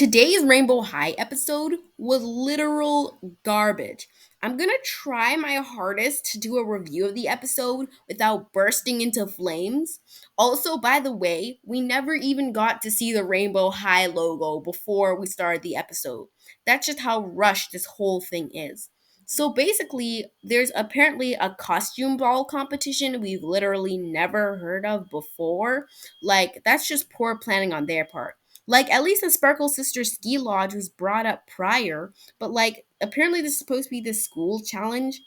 Today's Rainbow High episode was literal garbage. I'm gonna try my hardest to do a review of the episode without bursting into flames. Also, by the way, we never even got to see the Rainbow High logo before we started the episode. That's just how rushed this whole thing is. So basically, there's apparently a costume ball competition we've literally never heard of before. Like, that's just poor planning on their part. Like, at least the Sparkle Sisters ski lodge was brought up prior, but like, apparently this is supposed to be the school challenge.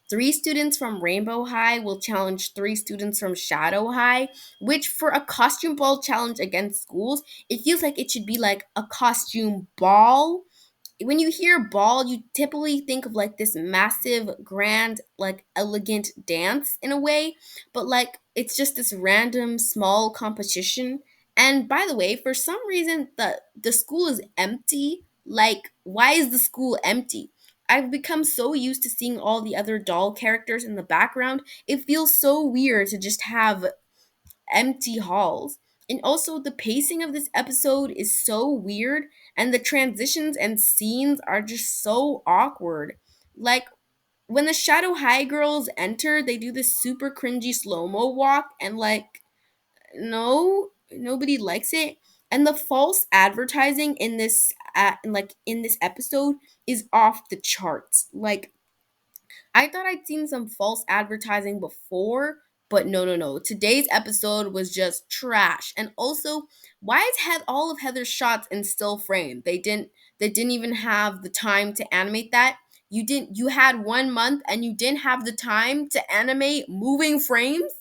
Three students from Rainbow High will challenge three students from Shadow High, which for a costume ball challenge against schools, it feels like it should be like a costume ball. When you hear ball, you typically think of like this massive, grand, like elegant dance in a way, but like it's just this random small competition. And by the way, for some reason the school is empty. Like, why is the school empty? I've become so used to seeing all the other doll characters in the background. It feels so weird to just have empty halls. And also, the pacing of this episode is so weird, and the transitions and scenes are just so awkward. Like, when the Shadow High girls enter, they do this super cringy slow mo walk, and like, no, nobody likes it. And the false advertising in this episode is off the charts. Like, I thought I'd seen some false advertising before, but no. Today's episode was just trash. And also, why is all of Heather's shots in still frame? They didn't even have the time to animate that. You had 1 month and you didn't have the time to animate moving frames?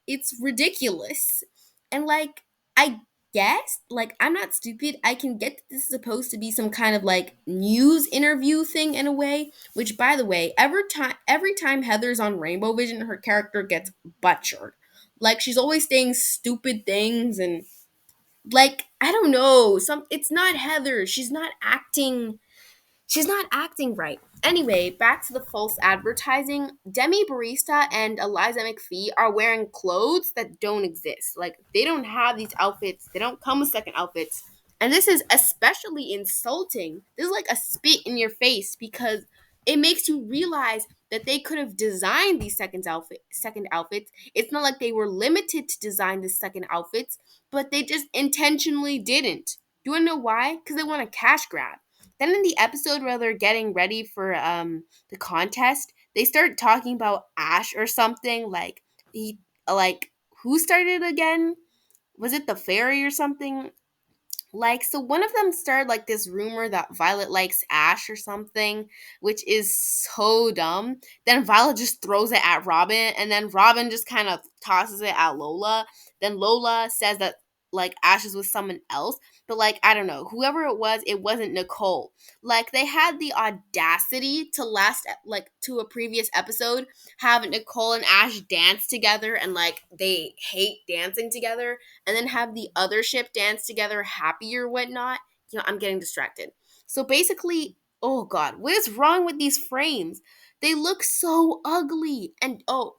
It's ridiculous. And like, I guess, like, I'm not stupid. I can get that this is supposed to be some kind of like news interview thing in a way, which, by the way, every time Heather's on Rainbow Vision, her character gets butchered. Like, she's always saying stupid things, and like, I don't know, it's not Heather. She's not acting right. Anyway, back to the false advertising. Demi Barista and Eliza McPhee are wearing clothes that don't exist. Like, they don't have these outfits. They don't come with second outfits. And this is especially insulting. This is like a spit in your face because it makes you realize that they could have designed these second outfits. It's not like they were limited to design the second outfits, but they just intentionally didn't. Do you want to know why? Because they want a cash grab. Then in the episode where they're getting ready for the contest, they start talking about Ash or something like he like who started again? Was it the fairy or something? Like, so one of them started like this rumor that Violet likes Ash or something, which is so dumb. Then Violet just throws it at Robin, and then Robin just kind of tosses it at Lola. Then Lola says that like Ash is with someone else, but like, I don't know, whoever it wasn't Nicole. Like, they had the audacity to like to a previous episode have Nicole and Ash dance together, and like they hate dancing together, and then have the other ship dance together happy or whatnot. I'm getting distracted. So basically, oh god, what is wrong with these frames? They look so ugly. And oh,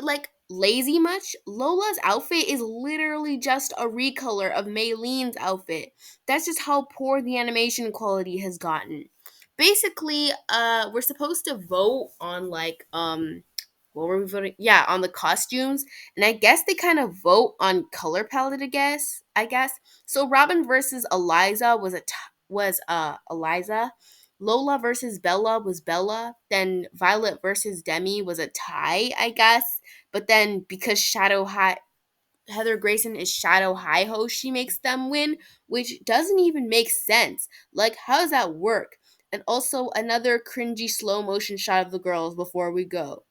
like, lazy much? Lola's outfit is literally just a recolor of Maylene's outfit. That's just how poor the animation quality has gotten. Basically, we're supposed to vote on like what were we voting? Yeah, on the costumes. And I guess they kind of vote on color palette, I guess. So Robin versus Eliza was Eliza. Lola versus Bella was Bella. Then Violet versus Demi was a tie, I guess. But then because Shadow High Heather Grayson is Shadow High Ho, she makes them win, which doesn't even make sense. Like, how does that work? And also another cringy slow motion shot of the girls before we go.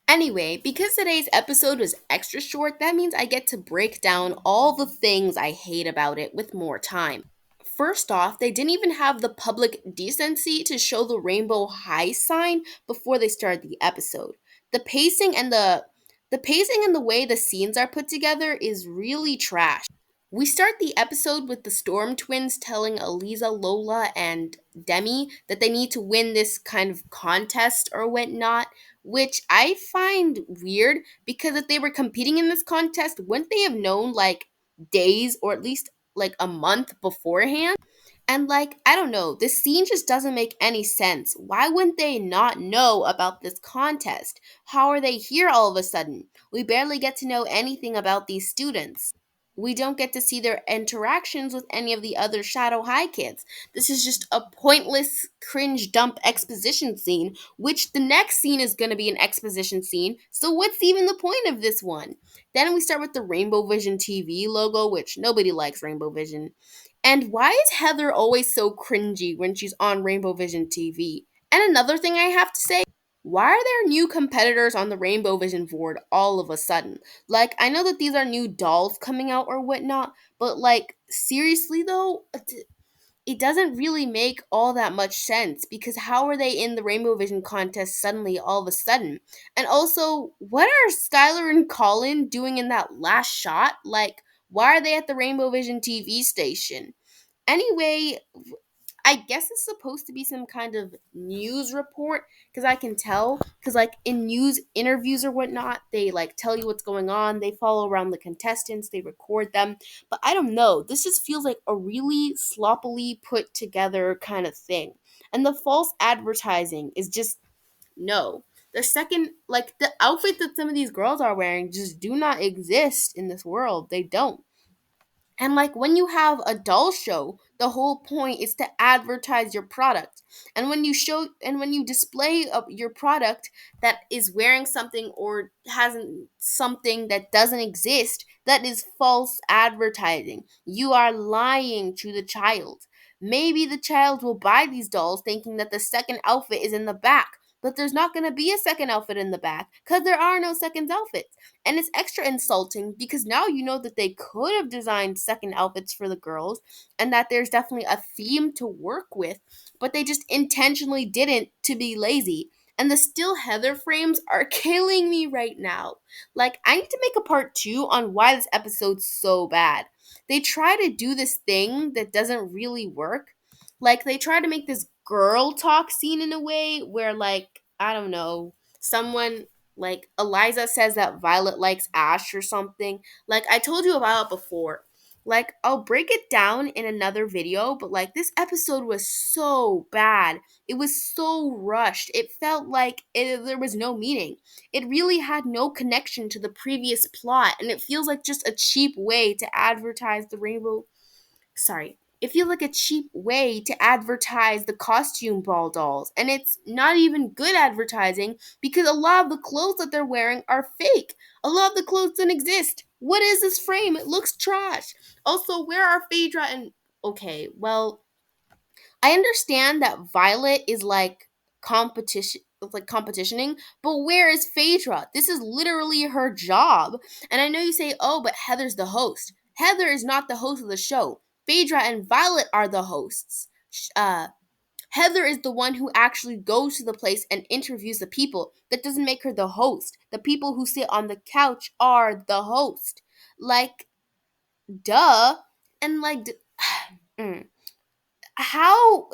Anyway, because today's episode was extra short, that means I get to break down all the things I hate about it with more time. First off, they didn't even have the public decency to show the Rainbow High sign before they started the episode. The pacing and the way the scenes are put together is really trash. We start the episode with the Storm twins telling Eliza, Lola, and Demi that they need to win this kind of contest or whatnot, which I find weird because if they were competing in this contest, wouldn't they have known like days or at least like a month beforehand. And like, I don't know, this scene just doesn't make any sense. Why wouldn't they not know about this contest? How are they here all of a sudden? We barely get to know anything about these students. We don't get to see their interactions with any of the other Shadow High kids. This is just a pointless cringe dump exposition scene, which the next scene is going to be an exposition scene. So what's even the point of this one? Then we start with the Rainbow Vision TV logo, which nobody likes Rainbow Vision. And why is Heather always so cringy when she's on Rainbow Vision TV? And another thing I have to say, why are there new competitors on the Rainbow Vision board all of a sudden? Like, I know that these are new dolls coming out or whatnot, but like, seriously though, it doesn't really make all that much sense because how are they in the Rainbow Vision contest suddenly all of a sudden? And also, what are Skylar and Colin doing in that last shot? Like, why are they at the Rainbow Vision TV station? Anyway, I guess it's supposed to be some kind of news report because I can tell because like in news interviews or whatnot, they like tell you what's going on. They follow around the contestants, they record them. But I don't know. This just feels like a really sloppily put together kind of thing. And the false advertising is just no. The second, like the outfit that some of these girls are wearing just do not exist in this world. They don't. And like when you have a doll show, the whole point is to advertise your product. And when you display your product that is wearing something or has something that doesn't exist, that is false advertising. You are lying to the child. Maybe the child will buy these dolls thinking that the second outfit is in the back, but there's not going to be a second outfit in the back because there are no second outfits. And it's extra insulting because now you know that they could have designed second outfits for the girls and that there's definitely a theme to work with, but they just intentionally didn't to be lazy. And the still Heather frames are killing me right now. Like, I need to make a part two on why this episode's so bad. They try to do this thing that doesn't really work. Like, they try to make this girl talk scene in a way where, like, I don't know, someone like Eliza says that Violet likes Ash or something. Like I told you about it before. Like I'll break it down in another video, but like this episode was so bad. It was so rushed. It felt like there was no meaning. It really had no connection to the previous plot, and it feels like just a cheap way to advertise the Rainbow sorry, it feels like a cheap way to advertise the costume ball dolls. And it's not even good advertising because a lot of the clothes that they're wearing are fake. A lot of the clothes don't exist. What is this frame? It looks trash. Also, where are Phaedra and okay, well, I understand that Violet is like competitioning, but where is Phaedra? This is literally her job. And I know you say, oh, but Heather's the host. Heather is not the host of the show. Phaedra and Violet are the hosts. Heather is the one who actually goes to the place and interviews the people. That doesn't make her the host. The people who sit on the couch are the host. Like, duh. And like, how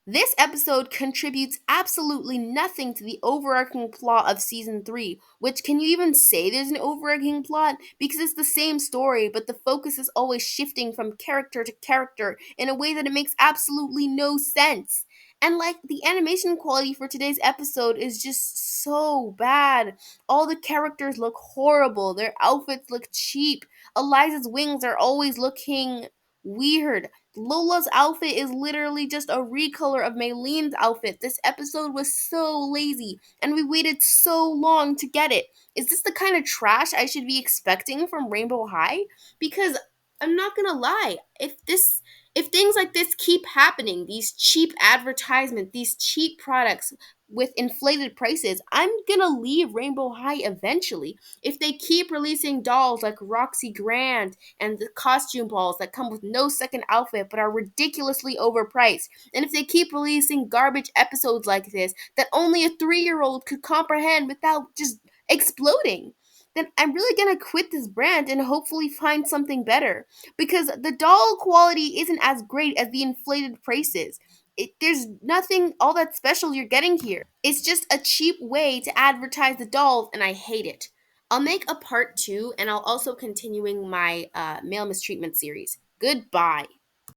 this episode contributes absolutely nothing to the overarching plot of season 3, which can you even say there's an overarching plot? Because it's the same story, but the focus is always shifting from character to character in a way that it makes absolutely no sense. And like the animation quality for today's episode is just so bad. All the characters look horrible, their outfits look cheap. Eliza's wings are always looking weird. Lola's outfit is literally just a recolor of Maylene's outfit. This episode was so lazy, and we waited so long to get it. Is this the kind of trash I should be expecting from Rainbow High? Because I'm not gonna lie, if things like this keep happening, these cheap advertisements, these cheap products with inflated prices, I'm gonna leave Rainbow High eventually. If they keep releasing dolls like Roxy Grant and the costume balls that come with no second outfit but are ridiculously overpriced, and if they keep releasing garbage episodes like this that only a 3-year-old could comprehend without just exploding, then I'm really gonna quit this brand and hopefully find something better. Because the doll quality isn't as great as the inflated prices. There's nothing all that special you're getting here. It's just a cheap way to advertise the dolls, and I hate it. I'll make a part two, and I'll also continuing my male mistreatment series. Goodbye.